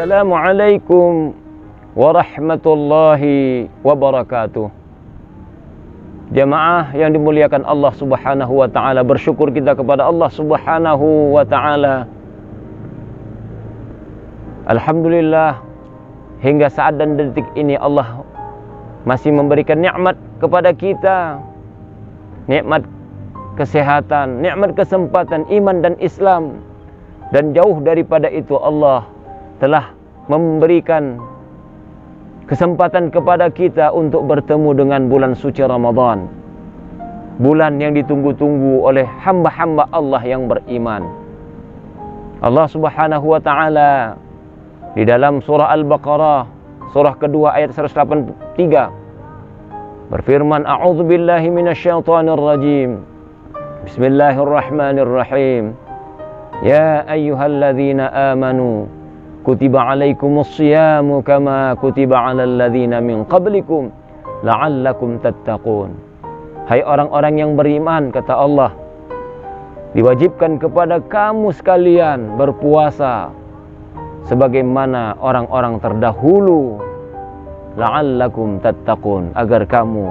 Assalamualaikum warahmatullahi wabarakatuh. Jamaah yang dimuliakan Allah Subhanahu wa taala, bersyukur kita kepada Allah Subhanahu wa taala. Alhamdulillah, hingga saat dan detik ini Allah masih memberikan nikmat kepada kita. Nikmat kesehatan, nikmat kesempatan iman dan Islam. Dan jauh daripada itu Allah telah memberikan kesempatan kepada kita untuk bertemu dengan bulan suci Ramadan. Bulan yang ditunggu-tunggu oleh hamba-hamba Allah yang beriman. Allah Subhanahu wa taala di dalam surah Al-Baqarah, surah kedua ayat 183 berfirman, A'udzubillahi minasyaitonirrajim. Bismillahirrahmanirrahim. Ya ayyuhalladzina amanu kutiba alaikumus siyamu kama kutiba alal ladzina min qablikum la'allakum tattaqun. Hai orang-orang yang beriman, kata Allah, diwajibkan kepada kamu sekalian berpuasa sebagaimana orang-orang terdahulu, la'allakum tattaqun, agar kamu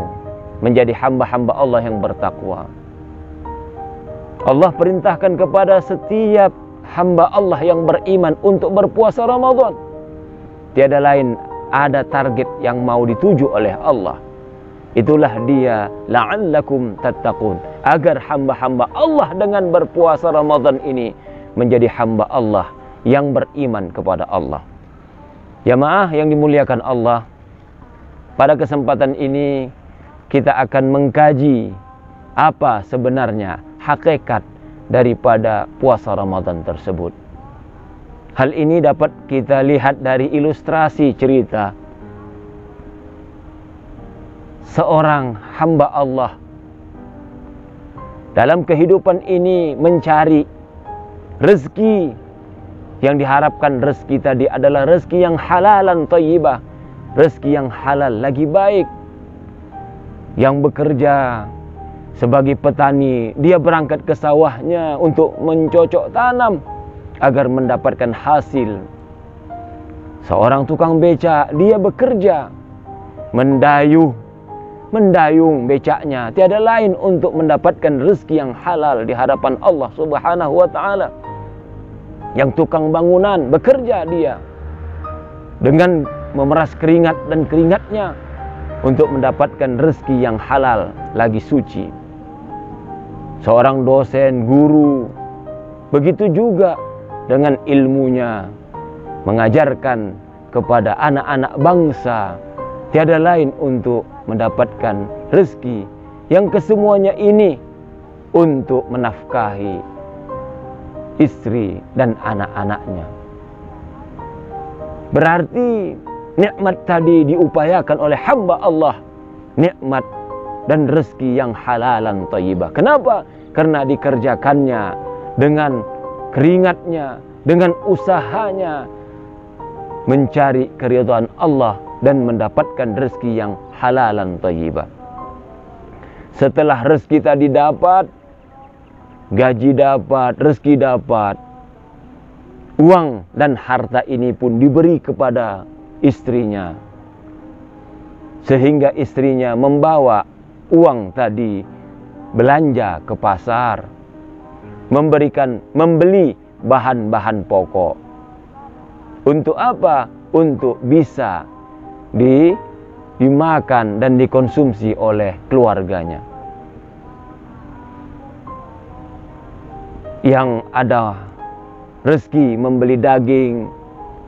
menjadi hamba-hamba Allah yang bertakwa. Allah perintahkan kepada setiap hamba Allah yang beriman untuk berpuasa Ramadan. Tiada lain ada target yang mau dituju oleh Allah. Itulah dia, la'allakum tattaqun, agar hamba-hamba Allah dengan berpuasa Ramadan ini menjadi hamba Allah yang beriman kepada Allah. Jamaah yang dimuliakan Allah, pada kesempatan ini kita akan mengkaji apa sebenarnya hakikat daripada puasa Ramadan tersebut. Hal ini dapat kita lihat dari ilustrasi cerita seorang hamba Allah dalam kehidupan ini mencari rezeki yang diharapkan. Rezeki tadi adalah rezeki yang halalan thayyibah, rezeki yang halal lagi baik. Yang bekerja sebagai petani, dia berangkat ke sawahnya untuk mencocok tanam agar mendapatkan hasil. Seorang tukang becak, dia bekerja mendayung becaknya, tiada lain untuk mendapatkan rezeki yang halal di hadapan Allah Subhanahu wa taala. Yang tukang bangunan, bekerja dia dengan memeras keringat dan keringatnya untuk mendapatkan rezeki yang halal lagi suci. Seorang dosen, guru, begitu juga dengan ilmunya mengajarkan kepada anak-anak bangsa, tiada lain untuk mendapatkan rezeki yang kesemuanya ini untuk menafkahi istri dan anak-anaknya. Berarti nikmat tadi diupayakan oleh hamba Allah, nikmat dan rezeki yang halalan thayyibah. Kenapa? Karena dikerjakannya dengan keringatnya, dengan usahanya mencari keridhaan Allah dan mendapatkan rezeki yang halalan thayyibah. Setelah rezeki tadi dapat, gaji dapat, rezeki dapat, uang dan harta ini pun diberi kepada istrinya, sehingga istrinya membawa uang tadi belanja ke pasar, membeli bahan-bahan pokok. Untuk apa? Untuk bisa dimakan dan dikonsumsi oleh keluarganya. Yang ada rezeki membeli daging,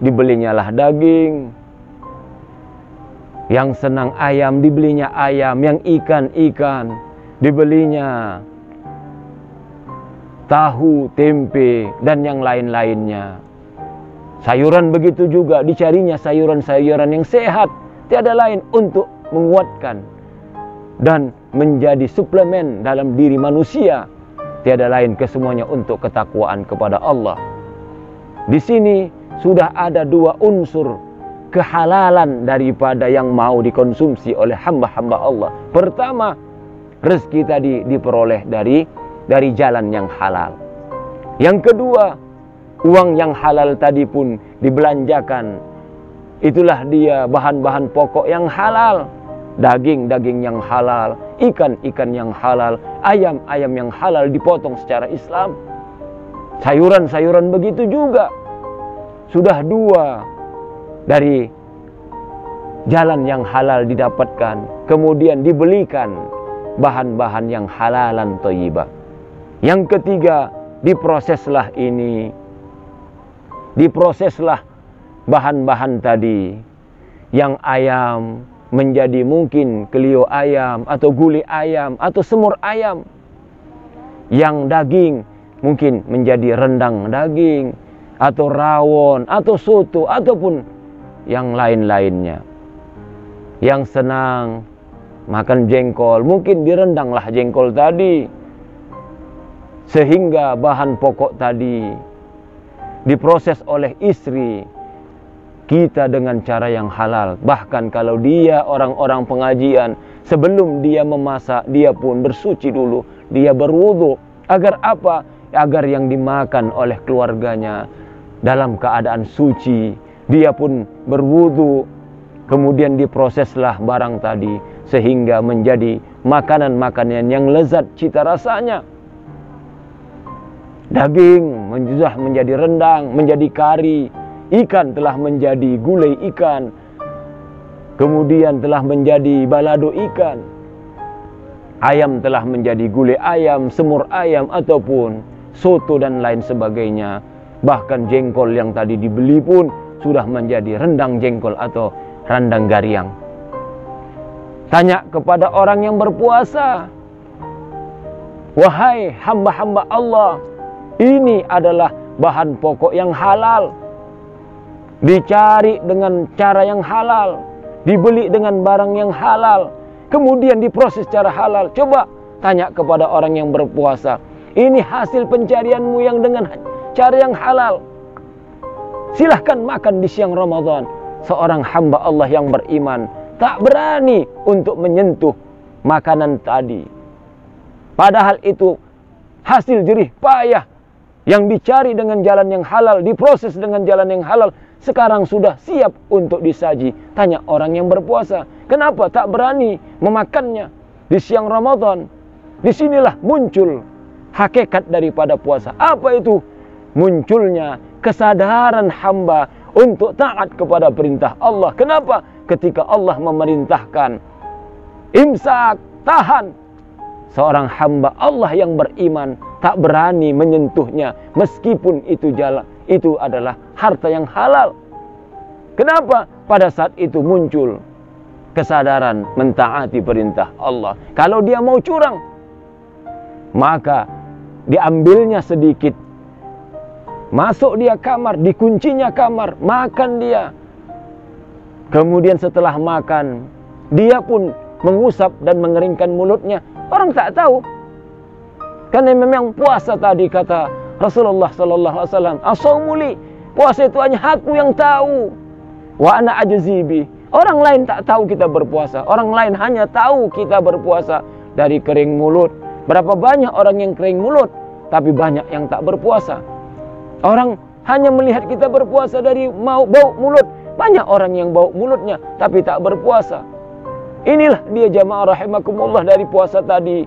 dibelinyalah daging. Yang senang ayam, dibelinya ayam. Yang ikan, dibelinya tahu, tempe, dan yang lain-lainnya. Sayuran begitu juga, dicarinya sayuran-sayuran yang sehat, tiada lain untuk menguatkan dan menjadi suplemen dalam diri manusia. Tiada lain kesemuanya untuk ketakwaan kepada Allah. Di sini sudah ada dua unsur kehalalan daripada yang mau dikonsumsi oleh hamba-hamba Allah. Pertama, rezeki tadi diperoleh dari jalan yang halal. Yang kedua, Uang yang halal tadi pun dibelanjakan. Itulah dia bahan-bahan pokok yang halal. Daging-daging yang halal, ikan-ikan yang halal, ayam-ayam yang halal dipotong secara Islam. Sayuran-sayuran begitu juga. Sudah dua dari jalan yang halal didapatkan, kemudian dibelikan bahan-bahan yang halalan thayyibah. Yang ketiga, diproseslah ini. Diproseslah bahan-bahan tadi. Yang ayam menjadi mungkin kelio ayam, atau gulai ayam, atau semur ayam. Yang daging mungkin menjadi rendang daging, atau rawon, atau soto, ataupun yang lain-lainnya. Yang senang makan jengkol, mungkin direndanglah jengkol tadi. Sehingga bahan pokok tadi diproses oleh istri kita dengan cara yang halal. Bahkan kalau dia orang-orang pengajian, sebelum dia memasak, dia pun bersuci dulu. Dia berwudu. Agar apa? Agar yang dimakan oleh keluarganya dalam keadaan suci. Dia pun berwudu. Kemudian diproseslah barang tadi sehingga menjadi makanan-makanan yang lezat cita rasanya. Daging sudah menjadi rendang, menjadi kari. Ikan telah menjadi gulai ikan. Kemudian telah menjadi balado ikan. Ayam telah menjadi gulai ayam, semur ayam, ataupun soto dan lain sebagainya. Bahkan jengkol yang tadi dibeli pun sudah menjadi rendang jengkol atau rendang gariang. Tanya kepada orang yang berpuasa, wahai hamba-hamba Allah, ini adalah bahan pokok yang halal. Dicari dengan cara yang halal, dibeli dengan barang yang halal, kemudian diproses secara halal. Coba tanya kepada orang yang berpuasa, ini hasil pencarianmu yang dengan cara yang halal. Silahkan makan di siang Ramadan. Seorang hamba Allah yang beriman tak berani untuk menyentuh makanan tadi. Padahal itu hasil jerih payah yang dicari dengan jalan yang halal, diproses dengan jalan yang halal. Sekarang sudah siap untuk disaji. Tanya orang yang berpuasa, kenapa tak berani memakannya di siang Ramadan? Disinilah muncul hakikat daripada puasa. Apa itu? Munculnya kesadaran hamba untuk taat kepada perintah Allah. Kenapa? Ketika Allah memerintahkan imsak, tahan, seorang hamba Allah yang beriman tak berani menyentuhnya meskipun itu adalah harta yang halal. Kenapa? Pada saat itu muncul kesadaran mentaati perintah Allah. Kalau dia mau curang, maka diambilnya sedikit, masuk dia kamar, dikuncinya kamar, makan dia. Kemudian setelah makan, dia pun mengusap dan mengeringkan mulutnya. Orang tak tahu. Karena memang puasa tadi, kata Rasulullah sallallahu alaihi wasallam, "As-shaumu li." Puasa itu hanya aku yang tahu. Wa ana ajzibi. Orang lain tak tahu kita berpuasa. Orang lain hanya tahu kita berpuasa dari kering mulut. Berapa banyak orang yang kering mulut, tapi banyak yang tak berpuasa. Orang hanya melihat kita berpuasa dari bau mulut. Banyak orang yang bau mulutnya, tapi tak berpuasa. Inilah dia jamaah rahimakumullah dari puasa tadi.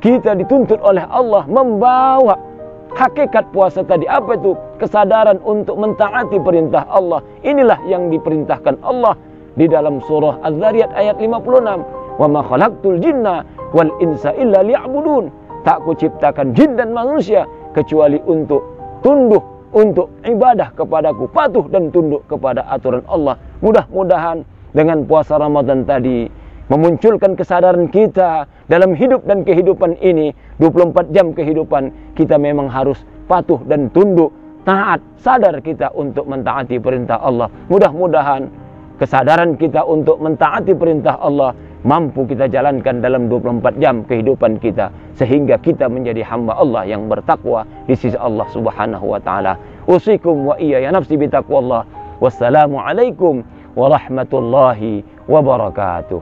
Kita dituntut oleh Allah membawa hakikat puasa tadi. Apa itu? Kesadaran untuk mentaati perintah Allah. Inilah yang diperintahkan Allah di dalam surah Az-Zariyat ayat 56. Wa ma khalaqtul jinna wal insa illa liya'budun. Tak kuciptakan jin dan manusia kecuali untuk tunduk, untuk ibadah kepadaku, patuh dan tunduk kepada aturan Allah. Mudah-mudahan dengan puasa Ramadan tadi memunculkan kesadaran kita dalam hidup dan kehidupan ini. 24 jam kehidupan kita memang harus patuh dan tunduk, taat, sadar kita untuk mentaati perintah Allah. Mudah-mudahan kesadaran kita untuk mentaati perintah Allah mampu kita jalankan dalam 24 jam kehidupan kita, sehingga kita menjadi hamba Allah yang bertakwa di sisi Allah Subhanahu wa taala. Usikum wa iyaya nafsi bitaqwallah. Wassalamu alaikum warahmatullahi wabarakatuh.